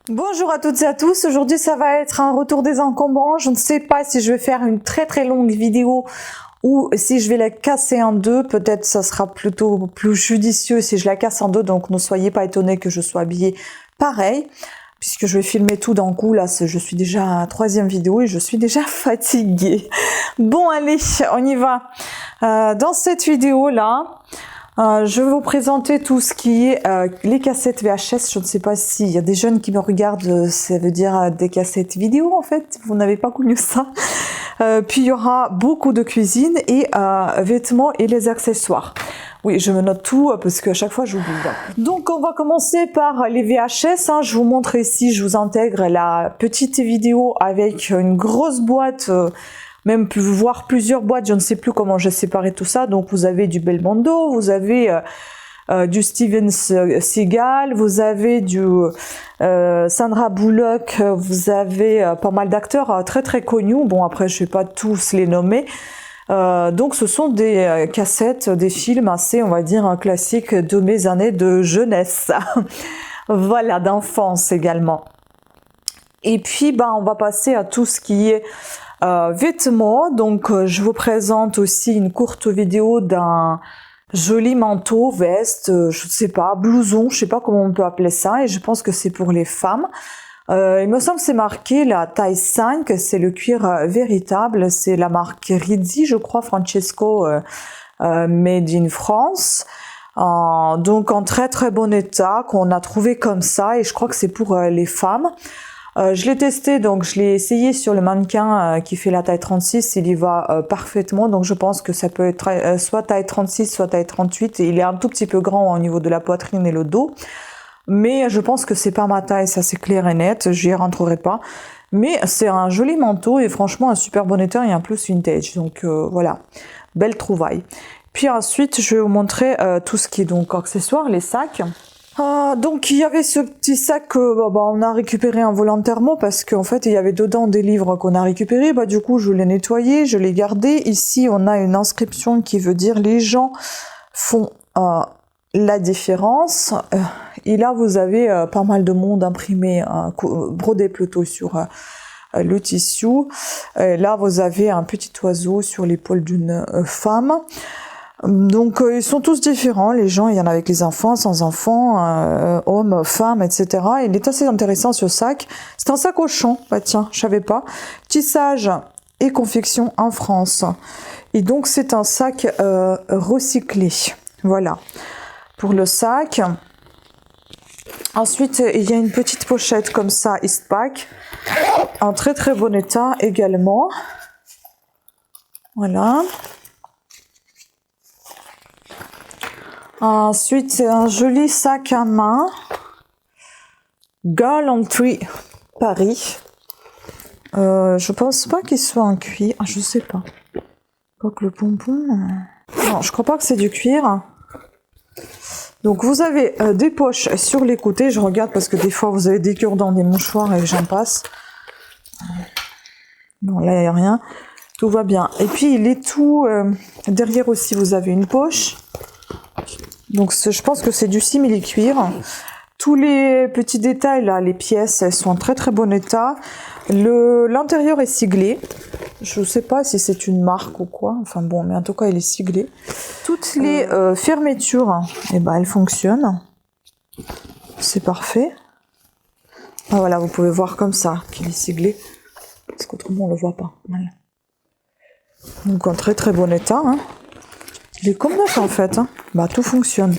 Bonjour à toutes et à tous, aujourd'hui ça va être un retour des encombrants. Je ne sais pas si je vais faire une très longue vidéo ou si je vais la casser en deux. Peut-être ça sera plutôt plus judicieux si je la casse en deux, donc ne soyez pas étonnés que je sois habillée pareil. Puisque je vais filmer tout d'un coup, là je suis déjà à la troisième vidéo et je suis déjà fatiguée. Bon allez, on y va. Dans cette vidéo là, je vais vous présenter tout ce qui est les cassettes VHS. Je ne sais pas s'il y a des jeunes qui me regardent, ça veut dire des cassettes vidéo en fait. Vous n'avez pas connu ça. Puis il y aura beaucoup de cuisine et vêtements et les accessoires. Oui, je me note tout parce qu'à chaque fois j'oublie. Donc on va commencer par les VHS. Je vous montre ici, je vous intègre la petite vidéo avec une grosse boîte. Même voir plusieurs boîtes, je ne sais plus comment j'ai séparé tout ça. Donc vous avez du Belmondo, vous avez du Steven Seagal, vous avez du Sandra Bullock, vous avez pas mal d'acteurs très connus. Bon après je vais pas tous les nommer. Donc ce sont des cassettes, des films assez, on va dire, classiques de mes années de jeunesse. Voilà, d'enfance également. Et puis on va passer à tout ce qui est vêtements. Donc je vous présente aussi une courte vidéo d'un joli manteau, veste, je ne sais pas, blouson, je sais pas comment on peut appeler ça, et je pense que c'est pour les femmes. Il me semble que c'est marqué la taille 5, c'est le cuir véritable, c'est la marque Rizzi, je crois, Francesco, made in France. Donc en très bon état, qu'on a trouvé comme ça, et je crois que c'est pour les femmes. Je l'ai testé, donc je l'ai essayé sur le mannequin qui fait la taille 36, il y va parfaitement, donc je pense que ça peut être soit taille 36, soit taille 38, et il est un tout petit peu grand au niveau de la poitrine et le dos, mais je pense que c'est pas ma taille, ça c'est clair et net, j'y rentrerai pas, mais c'est un joli manteau et franchement un super bon état et un plus vintage, donc voilà, belle trouvaille. Puis ensuite je vais vous montrer tout ce qui est donc accessoires, les sacs. Donc il y avait ce petit sac que on a récupéré involontairement parce qu'en fait il y avait dedans des livres qu'on a récupérés. Du coup je l'ai nettoyé, je l'ai gardé. Ici on a une inscription qui veut dire les gens font la différence. Et là vous avez pas mal de monde imprimé, brodé plutôt sur le tissu. Là vous avez un petit oiseau sur l'épaule d'une femme. Donc ils sont tous différents, les gens, il y en a avec les enfants, sans enfants, hommes, femmes, etc. Il est assez intéressant ce sac. C'est un sac au champ, tiens, je savais pas. Tissage et confection en France. Et donc c'est un sac recyclé. Voilà, pour le sac. Ensuite, il y a une petite pochette comme ça, Eastpak, en très bon état également. Voilà. Ensuite, c'est un joli sac à main. Galanterie Paris. Je pense pas qu'il soit en cuir. Je sais pas. Quoique le pompon... Non, je crois pas que c'est du cuir. Donc vous avez des poches sur les côtés. Je regarde parce que des fois vous avez des cure-dents, des mouchoirs et j'en passe. Bon, là il n'y a rien. Tout va bien. Et puis il est tout... derrière aussi vous avez une poche. Donc je pense que c'est du simili-cuir. Tous les petits détails là, les pièces, elles sont en très bon état. L'intérieur est siglé. Je ne sais pas si c'est une marque ou quoi. Enfin bon, mais en tout cas il est siglé. Toutes les fermetures, elles fonctionnent. C'est parfait. Voilà, vous pouvez voir comme ça qu'il est siglé. Parce qu'autrement on ne le voit pas. Voilà. Donc en très bon état. Il est comme neuf en fait, tout fonctionne.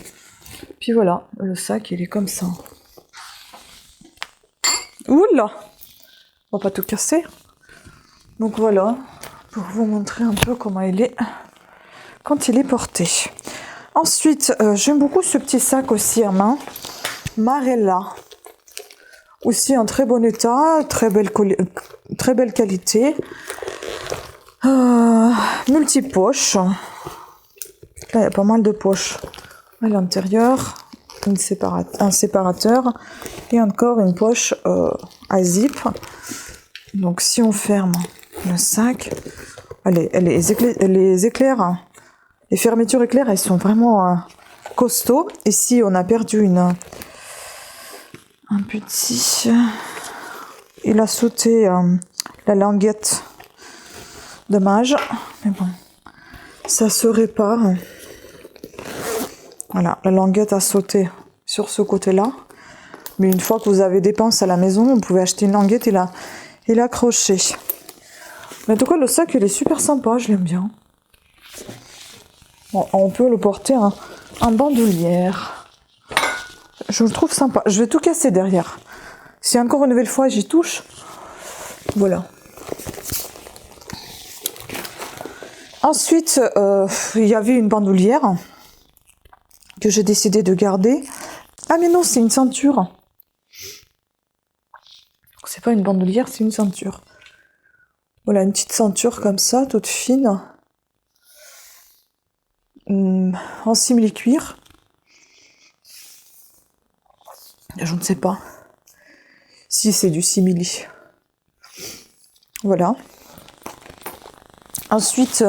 Puis voilà, le sac il est comme ça. Oula, on va pas tout casser. Donc voilà, pour vous montrer un peu comment il est quand il est porté. Ensuite, j'aime beaucoup ce petit sac aussi à main, Marella. Aussi en très bon état, très belle qualité. Multipoche. Là, il y a pas mal de poches à l'intérieur, un séparateur et encore une poche à zip. Donc si on ferme le sac, les éclairs, les fermetures éclairs, elles sont vraiment costauds. Ici, on a perdu un petit. Il a sauté la languette. Dommage. Mais bon, ça se répare. Voilà, la languette a sauté sur ce côté-là. Mais une fois que vous avez des pinces à la maison, vous pouvez acheter une languette et l'accrocher. Mais en tout cas, le sac, il est super sympa, je l'aime bien. Bon, on peut le porter en bandoulière. Je le trouve sympa. Je vais tout casser derrière. Si encore une nouvelle fois j'y touche, voilà. Ensuite, il y avait une bandoulière que j'ai décidé de garder. Ah mais non, c'est une ceinture. C'est pas une bandoulière, c'est une ceinture. Voilà, une petite ceinture comme ça, toute fine. En simili-cuir. Je ne sais pas si c'est du simili. Voilà. Ensuite,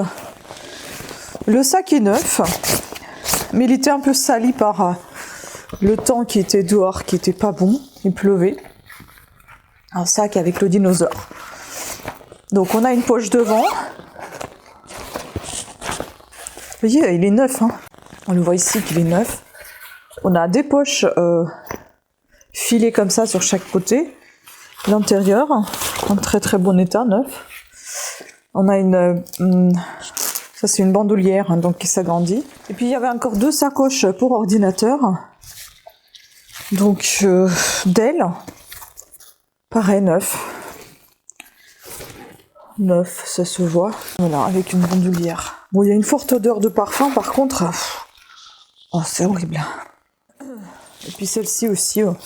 le sac est neuf, mais il était un peu sali par le temps qui était dehors, qui était pas bon. Il pleuvait. Un sac avec le dinosaure. Donc on a une poche devant. Vous voyez, il est neuf. Hein. On le voit ici qu'il est neuf. On a des poches filées comme ça sur chaque côté. L'intérieur, en très très bon état, neuf. On a ça c'est une bandoulière, hein, donc qui s'agrandit. Et puis il y avait encore 2 sacoches pour ordinateur. Donc Dell, pareil, neuf. Neuf, ça se voit. Voilà, avec une bandoulière. Bon, il y a une forte odeur de parfum, par contre. Oh, c'est horrible. Et puis celle-ci aussi. Bon,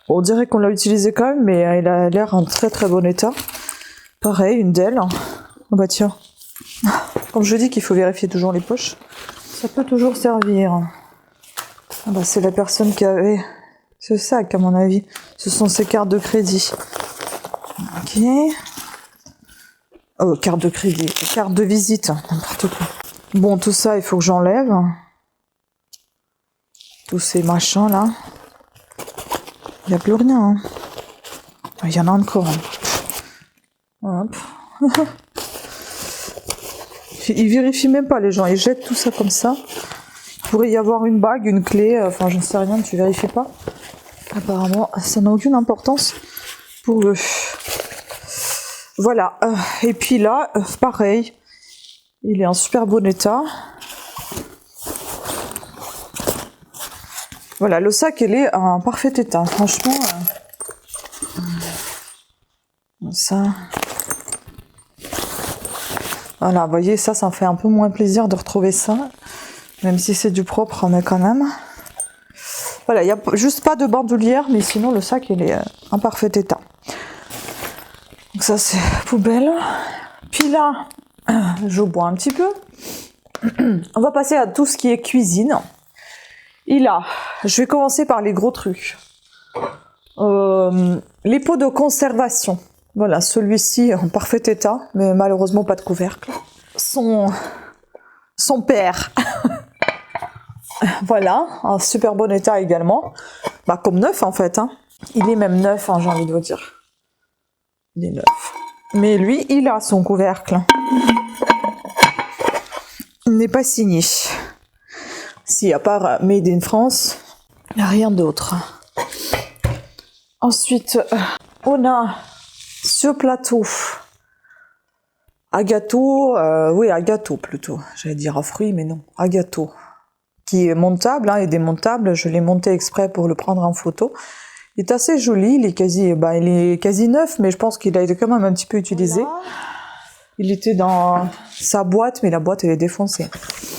on dirait qu'on l'a utilisée quand même, mais elle a l'air en très très bon état. Pareil, une Dell. Oh bah tiens. Comme je dis qu'il faut vérifier toujours les poches, ça peut toujours servir. Ah bah c'est la personne qui avait ce sac à mon avis. Ce sont ses cartes de crédit. Ok. Oh, carte de crédit, carte de visite, n'importe quoi. Bon, tout ça, il faut que j'enlève. Tous ces machins là. Il n'y a plus rien. Hein. Il y en a encore. Hop. Ils vérifient même pas les gens, ils jettent tout ça comme ça. Il pourrait y avoir une bague, une clé, enfin j'en sais rien, tu vérifies pas. Apparemment, ça n'a aucune importance pour eux. Voilà, et puis là, pareil, il est en super bon état. Voilà, le sac, il est en parfait état, franchement. Ça... Voilà, vous voyez, ça me fait un peu moins plaisir de retrouver ça. Même si c'est du propre, mais quand même. Voilà, il n'y a juste pas de bandoulière, mais sinon le sac, il est en parfait état. Donc ça, c'est poubelle. Puis là, je bois un petit peu. On va passer à tout ce qui est cuisine. Et là, je vais commencer par les gros trucs. Les pots de conservation. Voilà, celui-ci en parfait état, mais malheureusement pas de couvercle. Son père. Voilà, en super bon état également. Bah, comme neuf en fait. Hein. Il est même neuf, hein, j'ai envie de vous dire. Il est neuf. Mais lui, il a son couvercle. Il n'est pas signé. Si, à part Made in France, il n'y a rien d'autre. Ensuite, on a ce plateau à gâteau, oui à gâteau plutôt, j'allais dire à fruits mais non, à gâteau, qui est montable et démontable, je l'ai monté exprès pour le prendre en photo. Il est assez joli, il est quasi neuf, mais je pense qu'il a été quand même un petit peu utilisé. Voilà. Il était dans sa boîte, mais la boîte elle est défoncée.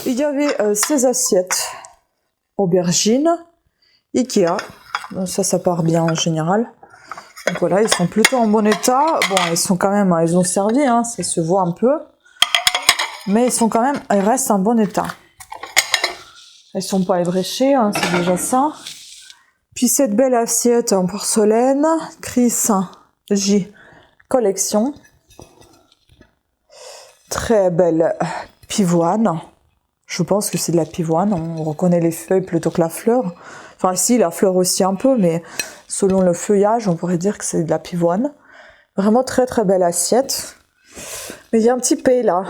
Il y avait ces assiettes, aubergines, Ikea, ça part bien en général. Donc voilà, ils sont plutôt en bon état. Bon, ils ont servi, hein, ça se voit un peu. Mais ils restent en bon état. Elles sont pas ébréchées, hein, c'est déjà ça. Puis cette belle assiette en porcelaine, Chris J Collection. Très belle pivoine. Je pense que c'est de la pivoine, on reconnaît les feuilles plutôt que la fleur. Enfin, si, la fleur aussi un peu, mais selon le feuillage, on pourrait dire que c'est de la pivoine. Vraiment très très belle assiette. Mais il y a un petit P là.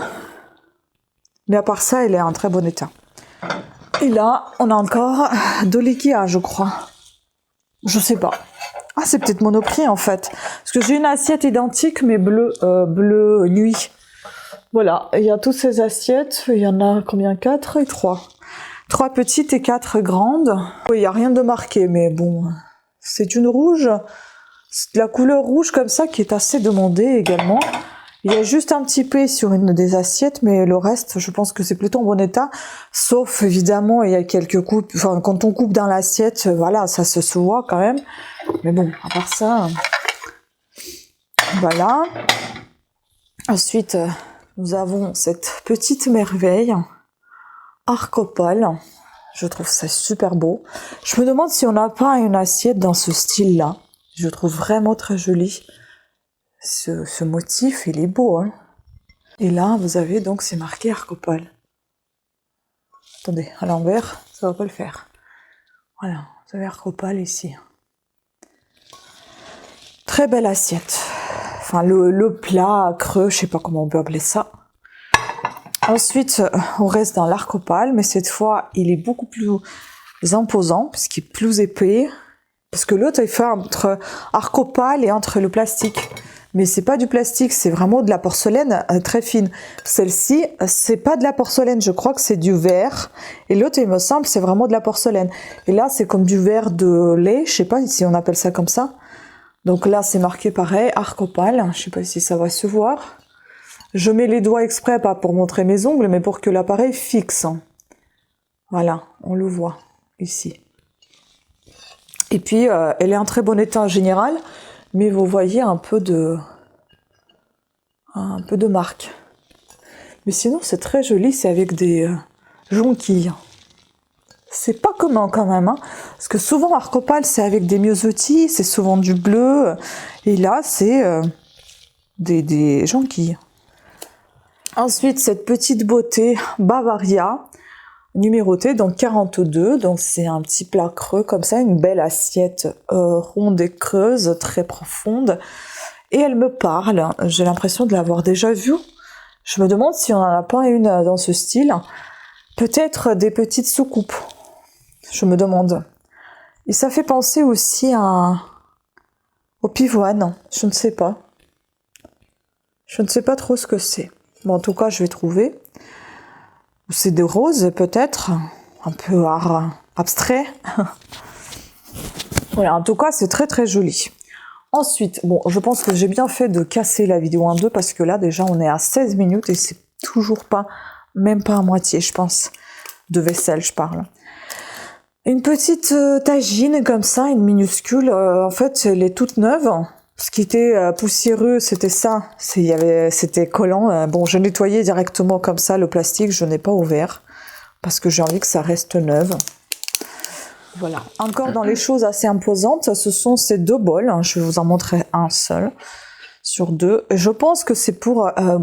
Mais à part ça, elle est en très bon état. Et là, on a encore de l'IKEA, je crois. Je sais pas. Ah, c'est peut-être Monoprix en fait. Parce que j'ai une assiette identique, mais bleu nuit. Voilà, il y a toutes ces assiettes. Il y en a combien? 4 et 3. 3 petites et 4 grandes. Oui, il n'y a rien de marqué, mais bon. C'est une rouge. C'est de la couleur rouge comme ça qui est assez demandée également. Il y a juste un petit P sur une des assiettes, mais le reste, je pense que c'est plutôt en bon état. Sauf, évidemment, il y a quelques coupes. Enfin, quand on coupe dans l'assiette, voilà, ça se voit quand même. Mais bon, à part ça, voilà. Ensuite, nous avons cette petite merveille, Arcopole. Je trouve ça super beau. Je me demande si on n'a pas une assiette dans ce style-là. Je trouve vraiment très joli. Ce motif, il est beau, hein. Et là, vous avez donc, c'est marqué Arcopole. Attendez, à l'envers, ça va pas le faire. Voilà, vous avez Arcopole ici. Très belle assiette. Enfin, le plat creux, je sais pas comment on peut appeler ça. Ensuite, on reste dans l'Arcopole, mais cette fois, il est beaucoup plus imposant, puisqu'il est plus épais. Parce que l'autre, il fait entre Arcopole et entre le plastique. Mais c'est pas du plastique, c'est vraiment de la porcelaine très fine. Celle-ci, c'est pas de la porcelaine, je crois que c'est du verre. Et l'autre, il me semble, c'est vraiment de la porcelaine. Et là, c'est comme du verre de lait, je sais pas si on appelle ça comme ça. Donc là, c'est marqué pareil, Arcopole. Je sais pas si ça va se voir. Je mets les doigts exprès, pas pour montrer mes ongles, mais pour que l'appareil fixe. Voilà, on le voit ici. Et puis, elle est en très bon état en général. Mais vous voyez un peu de marque. Mais sinon, c'est très joli, c'est avec des jonquilles. C'est pas commun quand même, hein, parce que souvent Arcopole, c'est avec des myosotis, c'est souvent du bleu, et là, c'est des jonquilles. Ensuite, cette petite beauté Bavaria, numérotée, donc 42, donc c'est un petit plat creux comme ça, une belle assiette ronde et creuse, très profonde. Et elle me parle, j'ai l'impression de l'avoir déjà vue. Je me demande si on n'en a pas une dans ce style. Peut-être des petites soucoupes, je me demande. Et ça fait penser aussi au pivoine, je ne sais pas. Je ne sais pas trop ce que c'est. Bon, en tout cas, je vais trouver. C'est des roses peut-être, un peu abstrait. Voilà, en tout cas, c'est très très joli. Ensuite, bon, je pense que j'ai bien fait de casser la vidéo en deux parce que là, déjà, on est à 16 minutes et c'est toujours pas, même pas à moitié, je pense, de vaisselle, je parle. Une petite tagine comme ça, une minuscule, en fait, elle est toute neuve. Ce qui était poussiéreux, c'était ça, c'était collant. Bon, je nettoyais directement comme ça le plastique, je n'ai pas ouvert parce que j'ai envie que ça reste neuve. Voilà. Encore dans les choses assez imposantes, ce sont ces deux bols. Je vais vous en montrer un seul sur deux. Je pense que c'est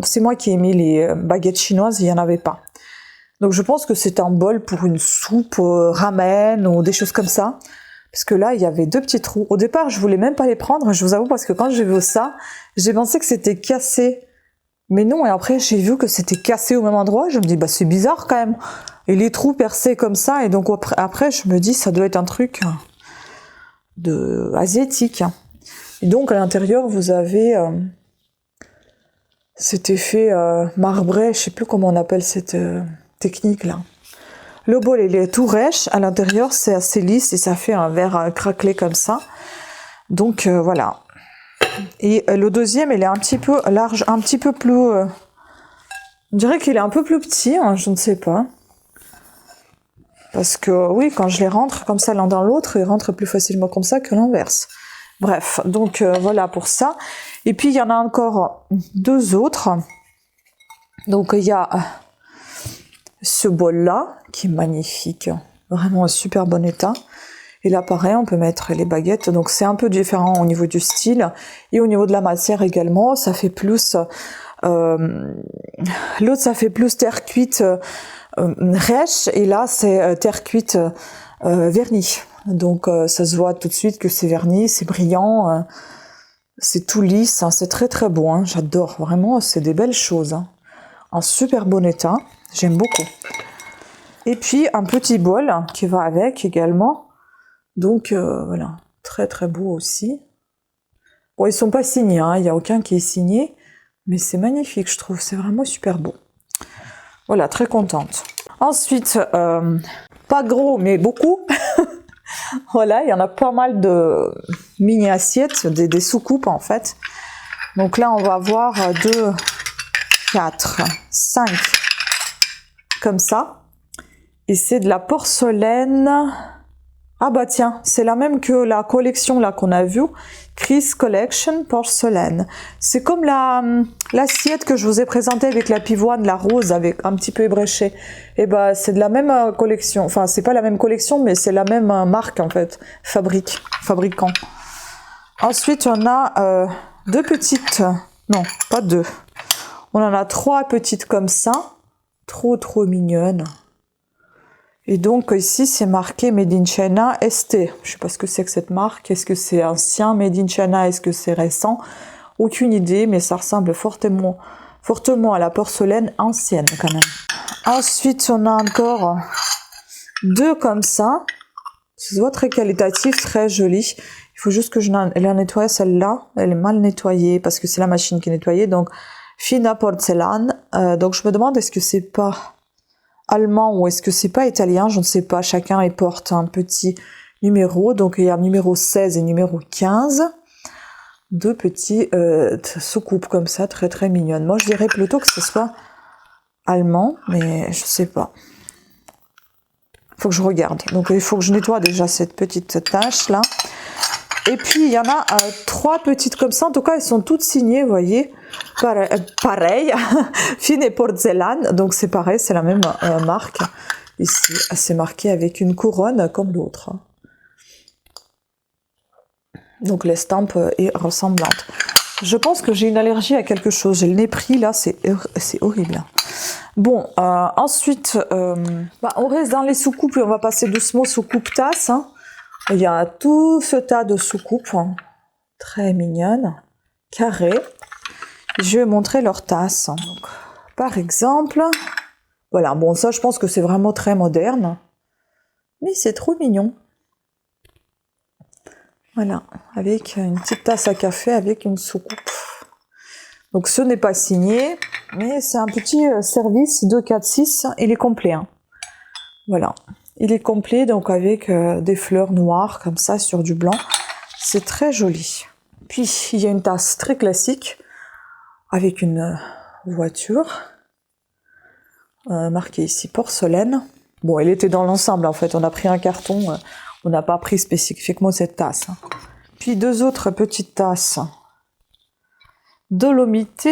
c'est moi qui ai mis les baguettes chinoises, il n'y en avait pas. Donc je pense que c'est un bol pour une soupe ramen ou des choses comme ça. Parce que là, il y avait deux petits trous. Au départ, je voulais même pas les prendre, je vous avoue, parce que quand j'ai vu ça, j'ai pensé que c'était cassé. Mais non, et après, j'ai vu que c'était cassé au même endroit. Je me dis, bah c'est bizarre quand même. Et les trous percés comme ça, et donc après, je me dis, ça doit être un truc asiatique. Et donc, à l'intérieur, vous avez cet effet marbré, je sais plus comment on appelle cette technique-là. Le bol, il est tout rêche. À l'intérieur, c'est assez lisse et ça fait un verre craquelé comme ça. Donc, voilà. Et le deuxième, il est un petit peu large, un petit peu plus... on dirait qu'il est un peu plus petit, hein, je ne sais pas. Parce que, oui, quand je les rentre comme ça l'un dans l'autre, ils rentrent plus facilement comme ça que l'inverse. Bref, donc voilà pour ça. Et puis, il y en a encore deux autres. Donc, il y a... ce bol-là, qui est magnifique, vraiment en super bon état. Et là, pareil, on peut mettre les baguettes. Donc, c'est un peu différent au niveau du style. Et au niveau de la matière également, ça fait plus... l'autre, ça fait plus terre cuite rêche. Et là, c'est terre cuite vernie. Donc ça se voit tout de suite que c'est verni, c'est brillant, c'est tout lisse, hein, c'est très très beau, hein, j'adore, vraiment, c'est des belles choses. Hein. En super bon état, j'aime beaucoup. Et puis un petit bol qui va avec également. Donc voilà, très très beau aussi. Bon, ils sont pas signés, hein, il n'y a aucun qui est signé, mais c'est magnifique, je trouve, c'est vraiment super beau. Voilà, très contente. Ensuite, pas gros, mais beaucoup. Voilà, il y en a pas mal de mini-assiettes, des soucoupes en fait. Donc là, on va avoir 2, 4, 5, comme ça. Et c'est de la porcelaine. Ah bah tiens, c'est la même que la collection là qu'on a vue. Chris Collection Porcelaine. C'est comme l'assiette que je vous ai présentée avec la pivoine, la rose, avec un petit peu ébréché. Et bah c'est de la même collection. Enfin, c'est pas la même collection, mais c'est la même marque en fait. Fabricant. Ensuite, on a 2 petites... Non, pas 2. On en a 3 petites comme ça. Trop mignonnes. Et donc ici c'est marqué Made in China ST. Je sais pas ce que c'est que cette marque. Est-ce que c'est ancien Made in China? Est-ce que c'est récent? Aucune idée, mais ça ressemble fortement à la porcelaine ancienne quand même. Ensuite on a encore 2 comme ça. Ça se voit très qualitatif, très joli. Il faut juste que je la nettoie celle-là. Elle est mal nettoyée parce que c'est la machine qui est nettoyée. Donc Fina Porzellan. Donc je me demande est-ce que c'est pas allemand ou est-ce que c'est pas italien, je ne sais pas, chacun y porte un petit numéro, donc il y a numéro 16 et numéro 15, 2 petits soucoupes comme ça, très mignonnes. Moi je dirais plutôt que ce soit allemand, mais je sais pas. Faut que je regarde, donc il faut que je nettoie déjà cette petite tache là. Et puis il y en a 3 petites comme ça, en tout cas elles sont toutes signées, vous voyez. Pareil, Fine Porzellan, donc c'est pareil, c'est la même marque. Ici, c'est marqué avec une couronne comme l'autre. Donc l'estampe est ressemblante. Je pense que j'ai une allergie à quelque chose. J'ai le nez pris là, c'est horrible. Bon, ensuite, on reste dans les soucoupes et on va passer doucement soucoupe tasse. Hein. Il y a tout ce tas de soucoupes, hein, très mignonnes, carrées. Je vais montrer leur tasse. Donc, par exemple, voilà, bon ça je pense que c'est vraiment très moderne, mais c'est trop mignon. Voilà, avec une petite tasse à café avec une soucoupe. Donc ce n'est pas signé, mais c'est un petit service 2, 4, 6, il est complet. Hein. Voilà, il est complet donc avec des fleurs noires comme ça sur du blanc. C'est très joli. Puis il y a une tasse très classique, avec une voiture marquée ici porcelaine. Bon, elle était dans l'ensemble en fait, on a pris un carton, on n'a pas pris spécifiquement cette tasse. Puis 2 autres petites tasses Dolomite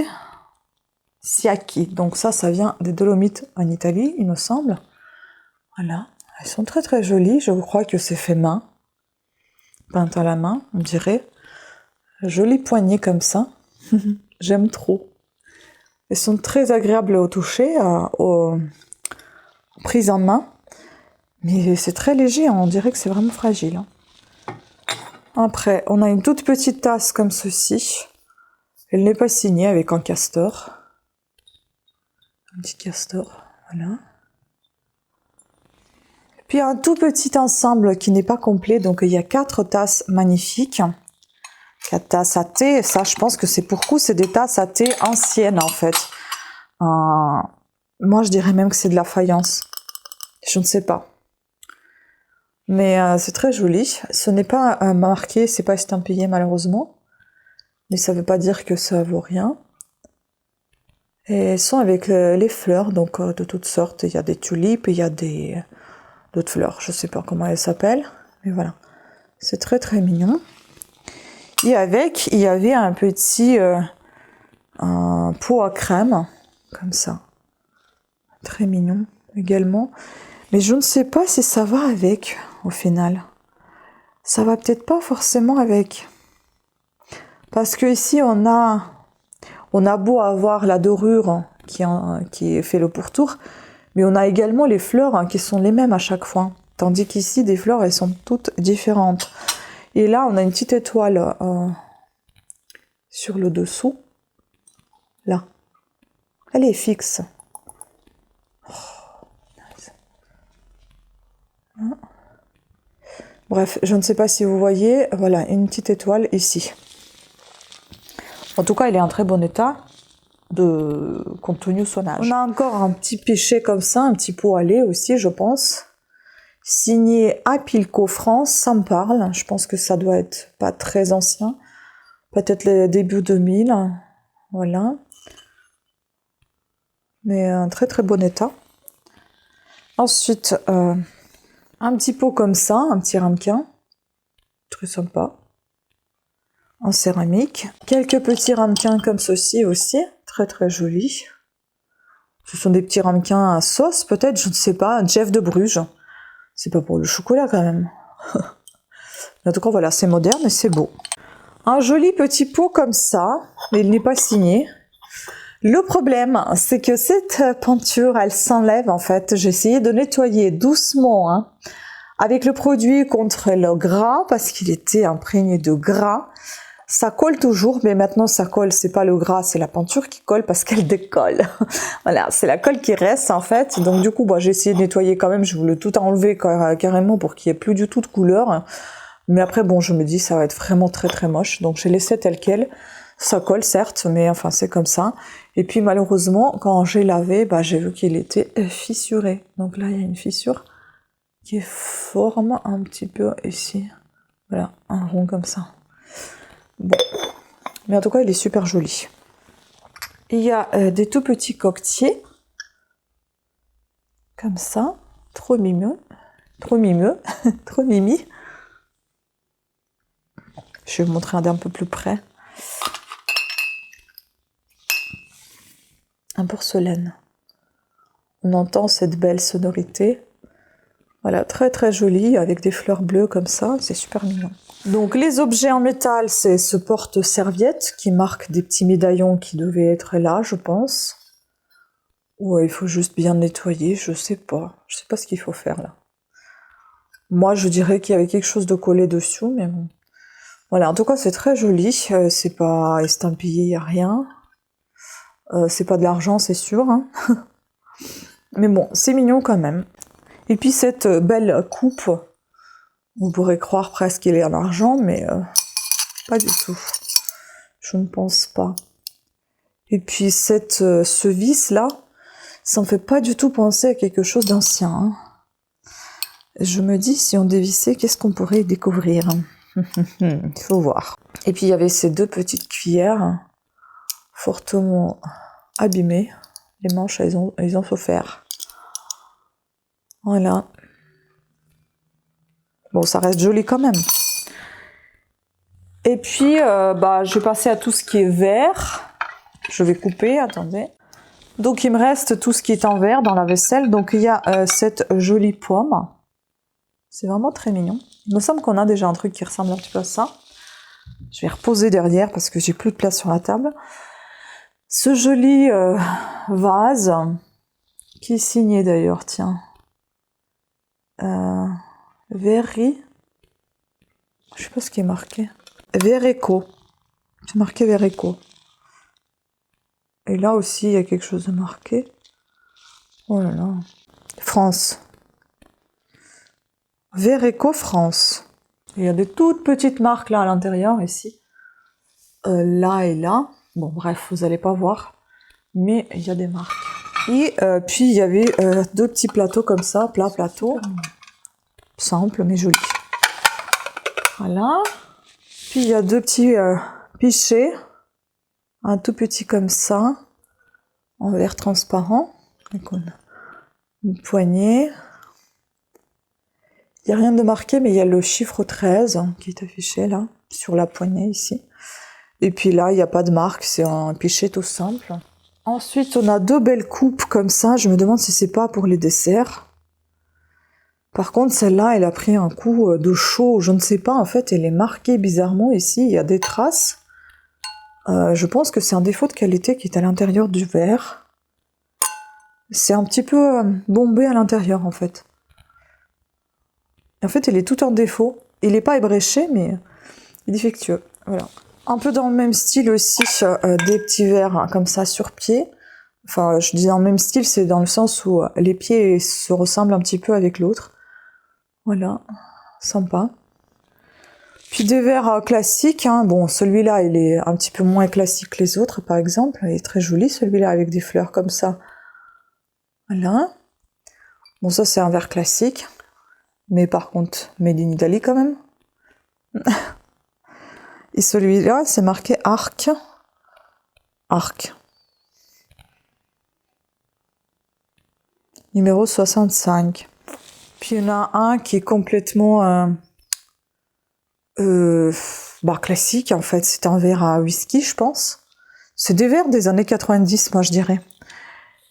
Siaki. Donc ça vient des Dolomites en Italie, il me semble. Voilà, elles sont très jolies, je crois que c'est fait main, peinte à la main, on dirait. Jolie poignée comme ça, j'aime trop. Elles sont très agréables au toucher, prises en main. Mais c'est très léger, on dirait que c'est vraiment fragile. Après, on a une toute petite tasse comme ceci. Elle n'est pas signée avec un castor. Un petit castor, voilà. Puis un tout petit ensemble qui n'est pas complet, donc il y a 4 tasses magnifiques. 4 tasses à thé, ça je pense que c'est pour coup, c'est des tasses à thé anciennes en fait. Moi je dirais même que c'est de la faïence. Je ne sais pas. Mais c'est très joli. Ce n'est pas marqué, c'est pas estampillé malheureusement. Mais ça ne veut pas dire que ça vaut rien. Et elles sont avec les fleurs, donc de toutes sortes. Il y a des tulipes, il y a d'autres fleurs. Je ne sais pas comment elles s'appellent. Mais voilà. C'est très mignon. Et avec, il y avait un petit un pot à crème, comme ça. Très mignon également. Mais je ne sais pas si ça va avec, au final. Ça va peut-être pas forcément avec. Parce que ici, on a beau avoir la dorure qui fait le pourtour, mais on a également les fleurs qui sont les mêmes à chaque fois. Tandis qu'ici, des fleurs, elles sont toutes différentes. Et là, on a une petite étoile sur le dessous. Là. Elle est fixe. Bref, je ne sais pas si vous voyez. Voilà, une petite étoile ici. En tout cas, elle est en très bon état compte tenu de son âge. On a encore un petit pichet comme ça, un petit pot à lait aussi, je pense. Signé Apilco France, ça me parle. Je pense que ça doit être pas très ancien. Peut-être le début 2000. Voilà. Mais un très très bon état. Ensuite, un petit pot comme ça, un petit ramequin. Très sympa. En céramique. Quelques petits ramequins comme ceci aussi. Très très jolis. Ce sont des petits ramequins à sauce, peut-être, je ne sais pas. Jeff de Bruges. C'est pas pour le chocolat quand même. En tout cas, voilà, c'est moderne et c'est beau. Un joli petit pot comme ça, mais il n'est pas signé. Le problème, c'est que cette peinture, elle s'enlève en fait. J'ai essayé de nettoyer doucement hein, avec le produit contre le gras, parce qu'il était imprégné de gras. Ça colle toujours, mais maintenant ça colle, c'est pas le gras, c'est la peinture qui colle parce qu'elle décolle. Voilà, c'est la colle qui reste en fait. Donc du coup, bah, j'ai essayé de nettoyer quand même, je voulais tout enlever carrément pour qu'il n'y ait plus du tout de couleur. Mais après, bon, je me dis ça va être vraiment très très moche, donc j'ai laissé tel quel. Ça colle certes, mais enfin c'est comme ça. Et puis malheureusement, quand j'ai lavé, bah, j'ai vu qu'il était fissuré. Donc là, il y a une fissure qui forme un petit peu ici. Voilà, un rond comme ça. Bon, mais en tout cas, il est super joli. Il y a des tout petits coquetiers, comme ça, trop mimeux, trop mimeux, trop mimi. Je vais vous montrer un d'un peu plus près. Un porcelaine. On entend cette belle sonorité. Voilà, très très joli, avec des fleurs bleues comme ça, c'est super mignon. Donc les objets en métal, c'est ce porte-serviette qui marque des petits médaillons qui devaient être là, je pense. Ouais, il faut juste bien nettoyer, je sais pas ce qu'il faut faire là. Moi, je dirais qu'il y avait quelque chose de collé dessus, mais bon. Voilà, en tout cas, c'est très joli, c'est pas estampillé, il n'y a rien. C'est pas de l'argent, c'est sûr. Hein. Mais bon, c'est mignon quand même. Et puis cette belle coupe, on pourrait croire presque qu'il est en argent, mais pas du tout. Je ne pense pas. Et puis ce vis là, ça me fait pas du tout penser à quelque chose d'ancien. Hein. Je me dis, si on dévissait, qu'est-ce qu'on pourrait découvrir? Il faut voir. Et puis il y avait ces deux petites cuillères, fortement abîmées. Les manches, elles ont souffert. Voilà. Bon, ça reste joli quand même. Et puis, bah, je vais passer à tout ce qui est vert. Je vais couper, attendez. Donc, il me reste tout ce qui est en verre dans la vaisselle. Donc, il y a cette jolie pomme. C'est vraiment très mignon. Il me semble qu'on a déjà un truc qui ressemble un petit peu à ça. Je vais reposer derrière parce que j'ai plus de place sur la table. Ce joli vase, qui est signé d'ailleurs, tiens. Verri. Je sais pas ce qui est marqué. Vereco. C'est marqué Vereco. Et là aussi, il y a quelque chose de marqué. Oh là là. France. Vereco France. Il y a des toutes petites marques là à l'intérieur, ici. Là et là. Bon, bref, vous n'allez pas voir. Mais il y a des marques. Et puis, il y avait deux petits plateaux comme ça, plateau. Simple, mais joli. Voilà. Puis, il y a deux petits pichets. Un tout petit comme ça. En verre transparent. Donc, on a une poignée. Il n'y a rien de marqué, mais il y a le chiffre 13 qui est affiché là, sur la poignée ici. Et puis là, il n'y a pas de marque, c'est un pichet tout simple. Ensuite, on a deux belles coupes comme ça. Je me demande si c'est pas pour les desserts. Par contre, celle-là, elle a pris un coup de chaud. Je ne sais pas, en fait, elle est marquée bizarrement ici. Il y a des traces. Je pense que c'est un défaut de qualité qui est à l'intérieur du verre. C'est un petit peu bombé à l'intérieur, en fait. En fait, il est tout en défaut. Il n'est pas ébréché, mais il est défectueux. Voilà. Un peu dans le même style aussi, des petits verres comme ça sur pied. Enfin, je dis dans le même style, c'est dans le sens où les pieds se ressemblent un petit peu avec l'autre. Voilà, sympa. Puis des verres classiques, hein. Bon, celui-là, il est un petit peu moins classique que les autres, par exemple. Il est très joli, celui-là, avec des fleurs comme ça. Voilà. Bon, ça, c'est un verre classique. Mais par contre, made in Italy, quand même. Et celui-là, c'est marqué Arc. Arc. Numéro 65. Puis il y en a un qui est complètement classique, en fait. C'est un verre à whisky, je pense. C'est des verres des années 90, moi, je dirais.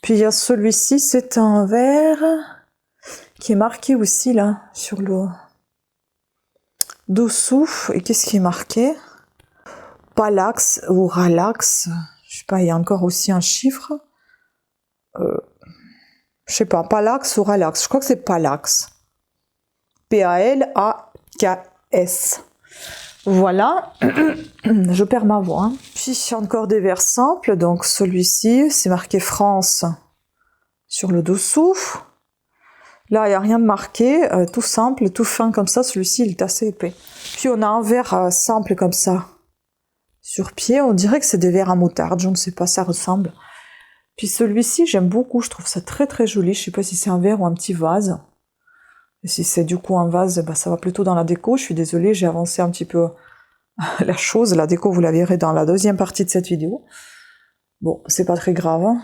Puis il y a celui-ci, c'est un verre qui est marqué aussi, là, sur le dessous. Et qu'est-ce qui est marqué? Palax ou Ralax. Je sais pas, il y a encore aussi un chiffre. Je sais pas, Palax ou Ralax. Je crois que c'est Palax. P-A-L-A-K-S. Voilà. Je perds ma voix. Puis encore des verres simples. Donc celui-ci, c'est marqué France sur le dessous. Là, il n'y a rien de marqué. Tout simple, tout fin comme ça. Celui-ci, il est assez épais. Puis on a un verre simple comme ça. Sur pied, on dirait que c'est des verres à moutarde. Je ne sais pas, ça ressemble. Puis celui-ci, j'aime beaucoup, je trouve ça très très joli. Je sais pas si c'est un verre ou un petit vase. Et si c'est du coup un vase, bah, ça va plutôt dans la déco. Je suis désolée, j'ai avancé un petit peu la chose. La déco, vous la verrez dans la deuxième partie de cette vidéo. Bon, c'est pas très grave. Hein.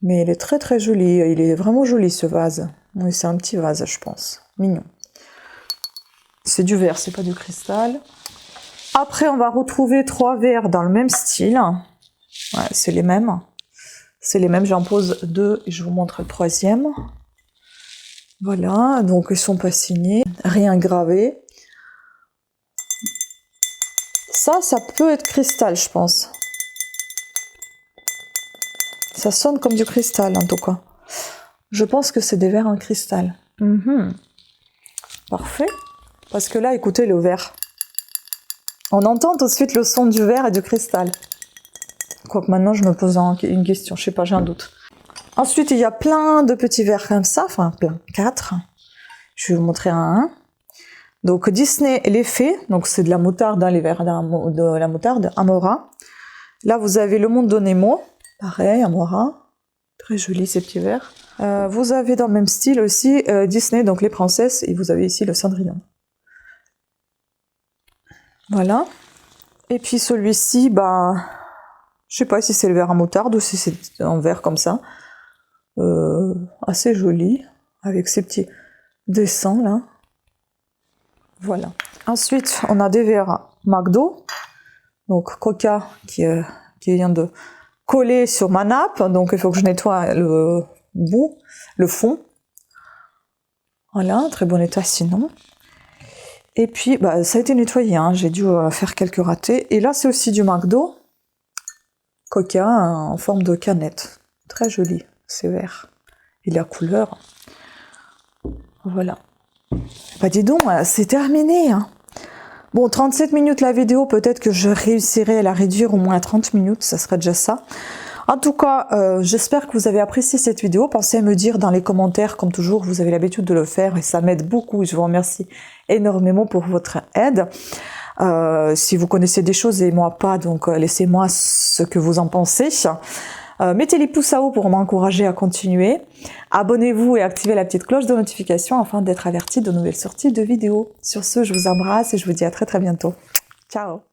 Mais il est très très joli. Il est vraiment joli ce vase. Oui, c'est un petit vase, je pense. Mignon. C'est du verre, c'est pas du cristal. Après, on va retrouver 3 verres dans le même style. Ouais, c'est les mêmes. C'est les mêmes, j'en pose 2 et je vous montre le 3e. Voilà, donc ils sont pas signés, rien gravé. Ça peut être cristal, je pense. Ça sonne comme du cristal, en tout cas. Je pense que c'est des verres en cristal. Parfait. Parce que là, écoutez le verre. On entend tout de suite le son du verre et du cristal. Quoique maintenant, je me pose une question. Je sais pas, j'ai un doute. Ensuite, il y a plein de petits verres comme ça. Enfin, plein. 4. Je vais vous montrer un. Donc, Disney les Fées. Donc, c'est de la moutarde, hein, les verres de la moutarde. Amora. Là, vous avez le Monde de Nemo. Pareil, Amora. Très joli, ces petits verres. Vous avez dans le même style aussi Disney, donc les princesses. Et vous avez ici le Cendrillon. Voilà. Et puis celui-ci, bah... Je sais pas si c'est le verre à moutarde ou si c'est un verre comme ça. Assez joli. Avec ces petits dessins là. Voilà. Ensuite, on a des verres McDo. Donc Coca qui vient de coller sur ma nappe. Donc il faut que je nettoie le bout, le fond. Voilà, très bon état sinon. Et puis, bah, ça a été nettoyé. Hein. J'ai dû faire quelques ratés. Et là, c'est aussi du McDo. Coca en forme de canette. Très joli, c'est vert. Et la couleur. Voilà. Bah dis donc, c'est terminé. Hein. Bon, 37 minutes la vidéo, peut-être que je réussirai à la réduire au moins à 30 minutes, ça serait déjà ça. En tout cas, j'espère que vous avez apprécié cette vidéo. Pensez à me dire dans les commentaires, comme toujours, vous avez l'habitude de le faire et ça m'aide beaucoup. Je vous remercie énormément pour votre aide. Si vous connaissez des choses et moi pas, donc laissez-moi ce que vous en pensez. Mettez les pouces à haut pour m'encourager à continuer. Abonnez-vous et activez la petite cloche de notification afin d'être averti de nouvelles sorties de vidéos. Sur ce, je vous embrasse et je vous dis à très très bientôt. Ciao!